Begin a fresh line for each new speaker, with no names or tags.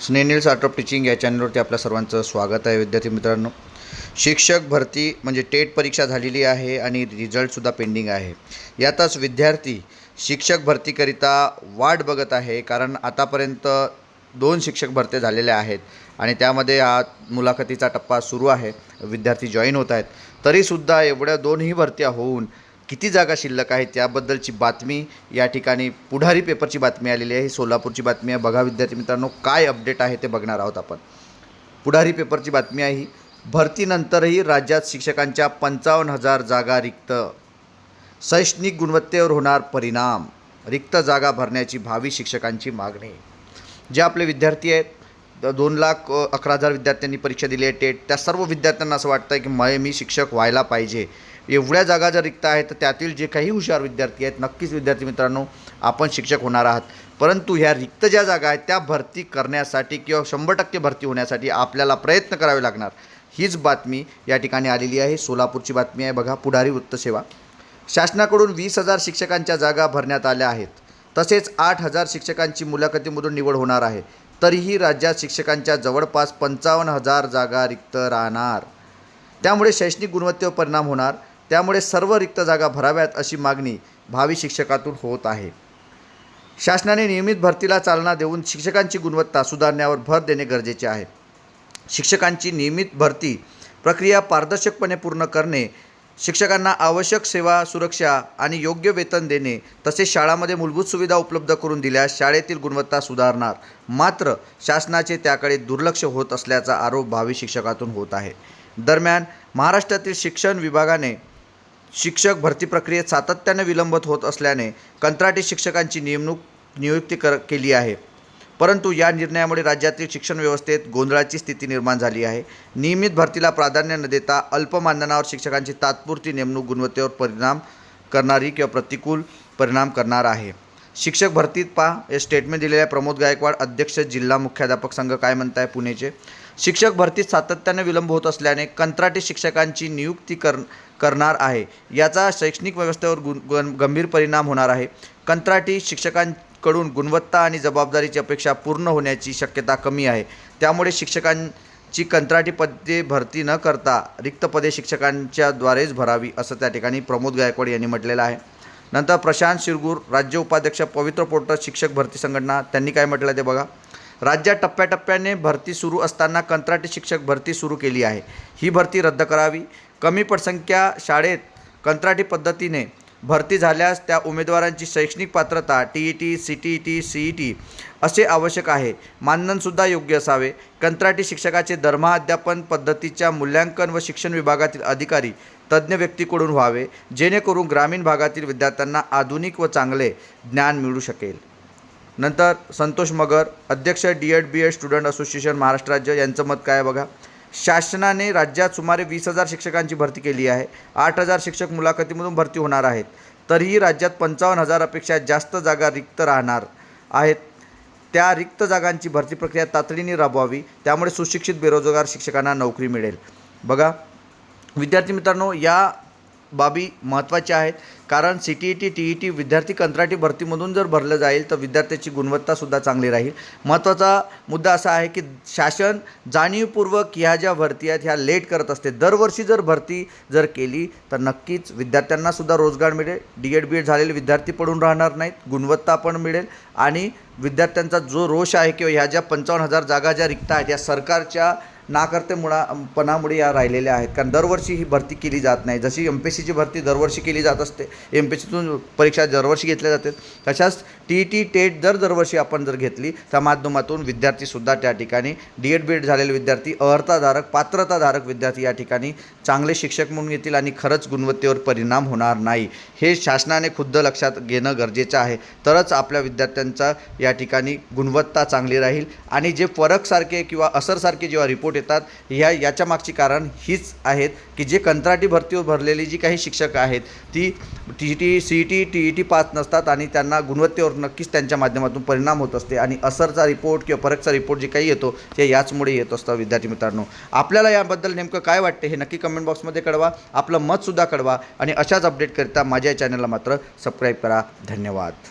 स्नेनिल्स art of teaching या चॅनलवरती आपल्या सर्वांचं स्वागत आहे. विद्यार्थी मित्रांनो, शिक्षक भरती म्हणजे टेट परीक्षा झालेली आहे आणि रिझल्टसुद्धा पेंडिंग आहे. यातच विद्यार्थी शिक्षक भरतीकरिता वाट बघत आहे, कारण आतापर्यंत 2 शिक्षक भरती झालेल्या आहेत आणि त्यामध्ये हा मुलाखतीचा टप्पा सुरू आहे. विद्यार्थी जॉईन होत आहेत. तरीसुद्धा एवढ्या 2ही भरत्या होऊन किती जागा शिल्लक आहेत याबद्दलची बातमी या ठिकाणी पुढारी पेपरची बातमी आलेली आहे. सोलापूरची बातमी आहे. बघा विद्यार्थी मित्रांनो, काय अपडेट आहे ते बघणार आहोत आपण. पुढारी पेपरची बातमी आहे ही. भरतीनंतरही राज्यात शिक्षकांच्या 55,000 जागा रिक्त. शैक्षणिक गुणवत्तेवर होणार परिणाम. रिक्त जागा भरण्याची भावी शिक्षकांची मागणी. जे आपले विद्यार्थी आहेत, 2,11,000 विद्यार्थ्यांनी परीक्षा दिली आहे टेट. त्या सर्व विद्यार्थ्यांना असं वाटतं आहे की मी शिक्षक व्हायला पाहिजे. एवढ्या जागा जर रिक्त आहेत तर त्यातील जे काही हुशार विद्यार्थी आहेत, नक्कीच विद्यार्थी मित्रांनो आपण शिक्षक होणार आहात. परंतु ह्या रिक्त ज्या जागा आहेत त्या भरती करण्यासाठी किंवा 100% भरती होण्यासाठी आपल्याला प्रयत्न करावे लागणार. हीच बातमी या ठिकाणी आलेली आहे. सोलापूरची बातमी आहे. बघा, पुढारी वृत्तसेवा. शासनाकडून 20,000 शिक्षकांच्या जागा भरण्यात आल्या आहेत. तसेच 8,000 शिक्षकांची मुलाखतीमधून निवड होणार आहे. तरीही राज्यात शिक्षकांच्या जवळपास 55,000 जागा रिक्त राहणार. त्यामुळे शैक्षणिक गुणवत्तेवर परिणाम होणार. त्यामुळे सर्व रिक्त जागा भराव्यात अशी मागणी भावी शिक्षकातून होत आहे. शासनाने नियमित भरतीला चालना देऊन शिक्षकांची गुणवत्ता सुधारण्यावर भर देणे गरजेचे आहे. शिक्षकांची नियमित भरती प्रक्रिया पारदर्शकपणे पूर्ण करणे, शिक्षकांना आवश्यक सेवा, सुरक्षा आणि योग्य वेतन देणे, तसेच शाळांमध्ये मूलभूत सुविधा उपलब्ध करून दिल्यास शाळेतील गुणवत्ता सुधारणार. मात्र शासनाचे त्याकडे दुर्लक्ष होत असल्याचा आरोप भावी शिक्षकातून होत आहे. दरम्यान महाराष्ट्रातील शिक्षण विभागाने शिक्षक भरती प्रक्रियेत सातत्याने विलंब होत असल्याने कंत्राटी शिक्षकांची नियुक्ती केली आहे. परंतु या निर्णयामुळे राज्यातील शिक्षण व्यवस्थेत गोंधळाची स्थिती निर्माण झाली आहे. नियमित भरतीला प्राधान्य न देता अल्प मानधनावर शिक्षकांची तात्पुरती नेमणूक गुणवत्तेवर परिणाम करणारी किंवा प्रतिकूल परिणाम करणार आहे. शिक्षक भरतीत हे स्टेटमेंट दिलेले आहे. प्रमोद गायकवाड, अध्यक्ष जिल्हा मुख्याध्यापक संघ, काय म्हणत आहे पुणेचे. शिक्षक भरतीत सातत्याने विलंब होत असल्याने कंत्राटी शिक्षकांची नियुक्ती करणार आहे. याचा शैक्षणिक व्यवस्थेवर गंभीर परिणाम होणार आहे. कंत्राटी शिक्षकांकडून गुणवत्ता आणि जबाबदारीची अपेक्षा पूर्ण होण्याची शक्यता कमी आहे. त्यामुळे शिक्षकांची कंत्राटी पदे भरती न करता रिक्त पदे शिक्षकांच्याद्वारेच भरावी, असं त्या ठिकाणी प्रमोद गायकवाड यांनी म्हटलेलं आहे. नंतर प्रशांत शिरगूर, राज्य उपाध्यक्ष पवित्र पोर्टल शिक्षक भरती संघटना, त्यांनी काय म्हटलं ते बघा. राज्यात टप्प्याटप्प्याने भरती सुरू असताना कंत्राटी शिक्षक भरती सुरू केली आहे. ही भरती रद्द करावी. कमी पटसंख्या शाळेत कंत्राटी पद्धतीने भरती झाल्यास त्या उमेदवारांची शैक्षणिक पात्रता TET, CTET, CET असे आवश्यक आहे. मानधनसुद्धा योग्य असावे. कंत्राटी शिक्षकाचे दरमहा अध्यापन पद्धतीच्या मूल्यांकन व शिक्षण विभागातील अधिकारी तज्ज्ञ व्यक्तीकडून व्हावे, जेणेकरून ग्रामीण भागातील विद्यार्थ्यांना आधुनिक व चांगले ज्ञान मिळू शकेल. नंतर संतोष मगर, अध्यक्ष D.Ed. B.Ed. Student association Maharashtra राज्य, यांचं मत काय बघा. शासनाने राज्यात सुमारे 20,000 शिक्षकांची भरती केली आहे. 8,000 शिक्षक मुलाखतीमधून भरती होणार आहेत. तरीही राज्यात 55,000पेक्षा जास्त जागा रिक्त राहणार आहेत. त्या रिक्त जागांची भरती प्रक्रिया तातडीने राबवावी. त्यामुळे सुशिक्षित बेरोजगार शिक्षकांना नोकरी मिळेल. बघा विद्यार्थी मित्रांनो, या बाबी महत्त्वाच्या आहेत. कारण CTET, TET विद्यार्थी कंत्राटी भरतीमधून जर भरलं जाईल तर विद्यार्थ्याची गुणवत्तासुद्धा चांगली राहील. महत्त्वाचा मुद्दा असा आहे की शासन जाणीवपूर्वक ह्या ज्या भरती आहेत ह्या लेट करत असते. दरवर्षी जर भरती जर केली तर नक्कीच विद्यार्थ्यांनासुद्धा रोजगार मिळेल. D.Ed. B.Ed. झालेले विद्यार्थी पडून राहणार नाहीत. गुणवत्ता पण मिळेल आणि विद्यार्थ्यांचा जो रोष आहे किंवा ह्या ज्या 55,000 जागा ज्या रिक्त आहेत या सरकारच्या नाकर्तेपणामुळे या राहिलेल्या आहेत. कारण दरवर्षी ही भरती केली जात नाही. जशी MPSCची भरती दरवर्षी केली जात असते, MPSCतून परीक्षा दरवर्षी घेतल्या जातात, तशाच TET, टेट दरवर्षी आपण जर घेतली त्या माध्यमातून विद्यार्थीसुद्धा त्या ठिकाणी D.Ed. B.Ed. झालेले विद्यार्थी, अर्हताधारक, पात्रताधारक विद्यार्थी या ठिकाणी चांगले शिक्षक म्हणून येतील आणि खरंच गुणवत्तेवर परिणाम होणार नाही. हे शासनाने खुद्द लक्षात घेणं गरजेचं आहे. तरच आपल्या विद्यार्थ्यांचा या ठिकाणी गुणवत्ता चांगली राहील. आणि जे फरकसारखे किंवा असरसारखे जेव्हा रिपोर्ट येतात याच्या मागची कारण हीच आहेत की जे कंत्राटी भरतीवर भरलेली जी काही शिक्षक आहेत ती CET, TET पास नसतात आणि त्यांना गुणवत्तेवर नक्कीच त्यांच्या माध्यमातून परिणाम होत असते. आणि असरचा रिपोर्ट किंवा फरकचा रिपोर्ट जे काही येतो ते याचमुळे येत असतं. विद्यार्थी मित्रांनो, आपल्याला याबद्दल नेमकं काय वाटते हे नक्की कमेंट बॉक्समध्ये कळवा. आपलं मतसुद्धा कळवा आणि अशाच अपडेट करता माझ्या चॅनलला मात्र सबस्क्राईब करा. धन्यवाद.